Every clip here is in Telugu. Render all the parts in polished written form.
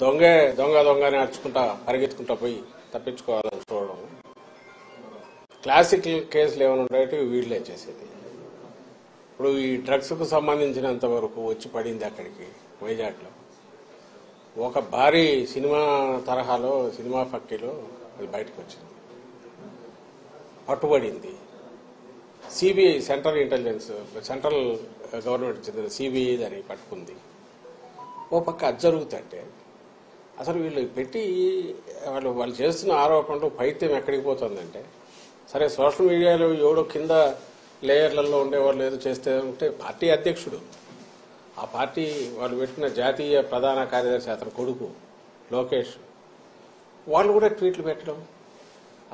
దొంగ అని అరుచుకుంటా పరిగెత్తుకుంటా పోయి తప్పించుకోవాలని చూడడం. క్లాసిక్ కేసులు ఏమైనా ఉండేవి వీళ్ళే చేసేది. ఇప్పుడు ఈ డ్రగ్స్కు సంబంధించినంత వరకు వచ్చి పడింది అక్కడికి వైజాగ్లో ఒక భారీ సినిమా తరహాలో సినిమా ఫక్కీలో అది బయటకు వచ్చింది, పట్టుబడింది. సిబిఐ సెంట్రల్ గవర్నమెంట్ చెందిన సిబిఐ దాన్ని పట్టుకుంది. ఓ పక్క అది జరుగుతుంటే అసలు వీళ్ళు పెట్టి వాళ్ళు చేస్తున్న ఆరోపణలు పైత్యం ఎక్కడికి పోతుందంటే, సరే సోషల్ మీడియాలో ఎవడో కింద లేయర్లలో ఉండేవాళ్ళు ఏదో చేస్తే ఉంటే పార్టీ అధ్యక్షుడు, ఆ పార్టీ వాళ్ళు పెట్టిన జాతీయ ప్రధాన కార్యదర్శి అతని కొడుకు లోకేష్ వాళ్ళు కూడా ట్వీట్లు పెట్టడం.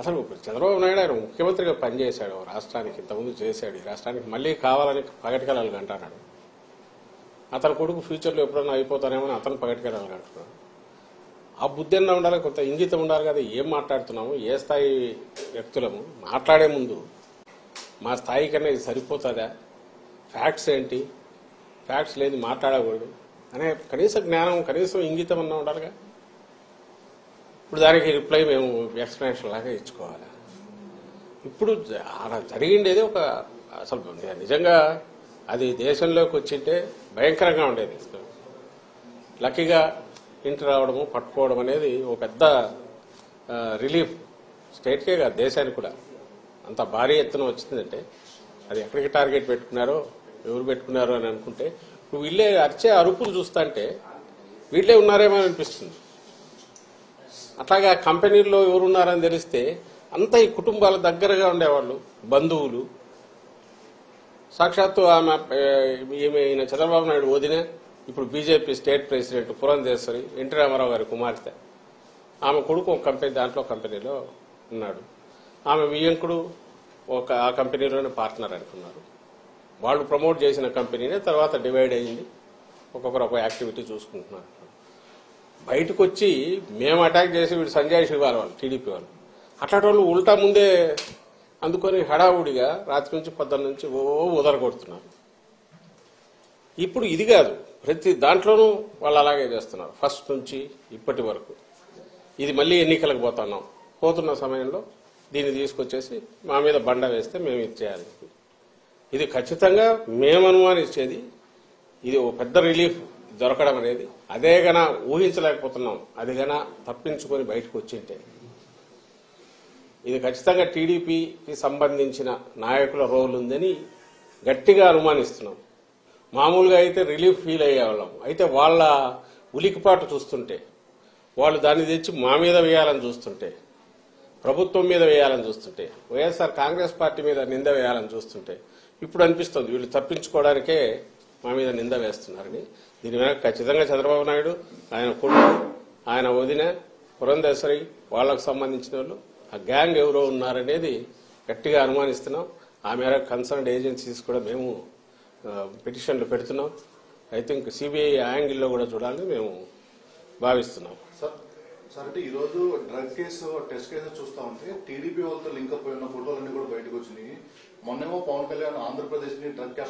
అసలు చంద్రబాబు నాయుడు ఆయన ముఖ్యమంత్రిగా పనిచేశాడు రాష్ట్రానికి, ఇంతకుముందు చేశాడు, ఈ రాష్ట్రానికి మళ్లీ కావాలని పగటికలాలు అంటున్నాడు. అతని కొడుకు ఫ్యూచర్లో ఎప్పుడన్నా అయిపోతానేమో అతను పగటికలాలు అంటున్నాడు. ఆ బుద్ధి అన్నా ఉండాలి, కొంత ఇంగితం ఉండాలి కదా. ఏం మాట్లాడుతున్నాము, ఏ స్థాయి వ్యక్తులము, మాట్లాడే ముందు మా స్థాయి కన్నా ఇది సరిపోతుందా, ఫ్యాక్ట్స్ ఏంటి, ఫ్యాక్ట్స్ లేదు మాట్లాడకూడదు అనే కనీస జ్ఞానం, కనీసం ఇంగితం అన్నా ఉండాలిగా. ఇప్పుడు దానికి రిప్లై మేము ఎక్స్ప్లెనేషన్ లాగా ఇచ్చుకోవాలి. ఇప్పుడు అలా జరిగిండేది ఒక అసలు నిజంగా అది దేశంలోకి వచ్చింటే భయంకరంగా ఉండేది. లక్కీగా ఇంటి రావడము పట్టుకోవడం అనేది ఒక పెద్ద రిలీఫ్ స్టేట్కే కాదు దేశానికి కూడా. అంత భారీ ఎత్తున వచ్చిందంటే అది ఎక్కడికి టార్గెట్ పెట్టుకున్నారో ఎవరు పెట్టుకున్నారో అని అనుకుంటే ఇప్పుడు వీళ్ళే అరిచే అరుపులు చూస్తుంటే వీళ్ళే ఉన్నారేమో అనిపిస్తుంది. అట్లాగా కంపెనీల్లో ఎవరున్నారని తెలిస్తే అంతా ఈ కుటుంబాల దగ్గరగా ఉండేవాళ్ళు, బంధువులు. సాక్షాత్తు ఈమె చంద్రబాబు నాయుడు వదిన, ఇప్పుడు BJP state president Purandeswari, NT Rama Rao గారి కుమార్తె, ఆమె కొడుకు ఒక కంపెనీలో ఉన్నాడు. ఆమె వియ్యంకుడు ఆ కంపెనీలోనే పార్ట్నర్ అనుకున్నారు. వాళ్ళు ప్రమోట్ చేసిన కంపెనీనే తర్వాత డివైడ్ అయ్యింది, ఒక్కొక్కరు ఒక యాక్టివిటీ చూసుకుంటున్నారు. బయటకు వచ్చి మేము అటాక్ చేసి వీడు సంజయ్ శివాల వాళ్ళు టీడీపీ వాళ్ళు అట్లాంటి వాళ్ళు ఉల్టా ముందే అందుకొని హడావుడిగా రాత్రి నుంచి పొద్దున్న నుంచి ఉదరగొడుతున్నారు. ఇప్పుడు ఇది కాదు, ప్రతి దాంట్లోనూ వాళ్ళు అలాగే చేస్తున్నారు ఫస్ట్ నుంచి ఇప్పటి వరకు. ఇది మళ్ళీ ఎన్నికలకు పోతున్న సమయంలో దీన్ని తీసుకొచ్చేసి మా మీద బండ వేస్తే మేము ఇది చేయాలి. ఇది ఖచ్చితంగా మేము అనుమానించేది. ఇది ఒక పెద్ద రిలీఫ్ దొరకడం అనేది అదే గన ఊహించలేకపోతున్నాం. అది గన తప్పించుకొని బయటకు వచ్చింటే ఇది ఖచ్చితంగా టీడీపీకి సంబంధించిన నాయకుల రోల్ ఉందని గట్టిగా అనుమానిస్తున్నాం. మామూలుగా అయితే రిలీఫ్ ఫీల్ అయ్యేవాళ్ళం. అయితే వాళ్ళ ఉలికిపాటు చూస్తుంటే, వాళ్ళు దాన్ని తెచ్చి మా మీద వేయాలని చూస్తుంటే, ప్రభుత్వం మీద వేయాలని చూస్తుంటే, వైఎస్ఆర్ కాంగ్రెస్ పార్టీ మీద నింద వేయాలని చూస్తుంటే ఇప్పుడు అనిపిస్తుంది వీళ్ళు తప్పించుకోవడానికే మా మీద నింద వేస్తున్నారని. దీని వెనక ఖచ్చితంగా చంద్రబాబు నాయుడు, ఆయన కొడుకు, ఆయన వదిన పురంధేశ్వరి, వాళ్లకు సంబంధించిన వాళ్ళు, ఆ గ్యాంగ్ ఎవరో ఉన్నారనేది గట్టిగా అనుమానిస్తున్నాం. ఆ మేరకు కన్సర్న్డ్ ఏజెన్సీస్ కూడా మేము పిటిషన్లు పెడుతున్నాం. ఐ థింక్ సిబిఐ యాంగిల్లో కూడా చూడాలని మేము భావిస్తున్నాం. సార్ అంటే ఈ రోజు డ్రగ్ కేసు టెస్ట్ కేసు చూస్తా ఉంటే టీడీపీ వాళ్ళతో లింక్ అప్ అయిన ఫోటోలన్నీ కూడా బయటకు వచ్చినాయి. మొన్నేమో పవన్ కళ్యాణ్ ఆంధ్రప్రదేశ్ ని డ్రగ్